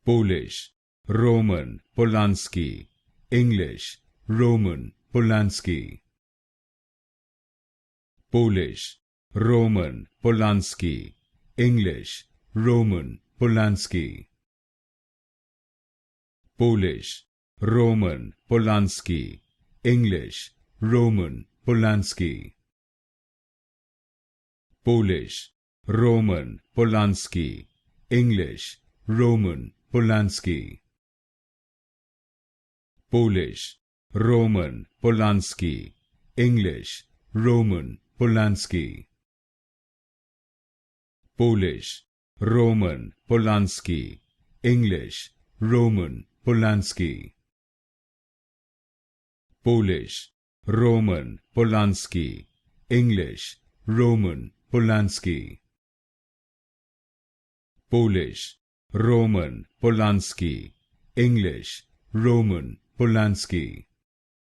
Polish, Roman, Polanski, English, Roman, Polanski. Polish, Roman, Polanski, English, Roman, Polanski. Polish, Roman, Polanski, English, Roman, Polanski. Polish, Roman, Polanski, English, Roman, Polanski. Polish, Roman, Polanski, English, Roman, Polanski. Polish, Roman, Polanski, English, Roman, Polanski. Polish, Roman, Polanski, English, Roman, Polanski. Polish, Roman, Polanski, English, Roman, Polanski.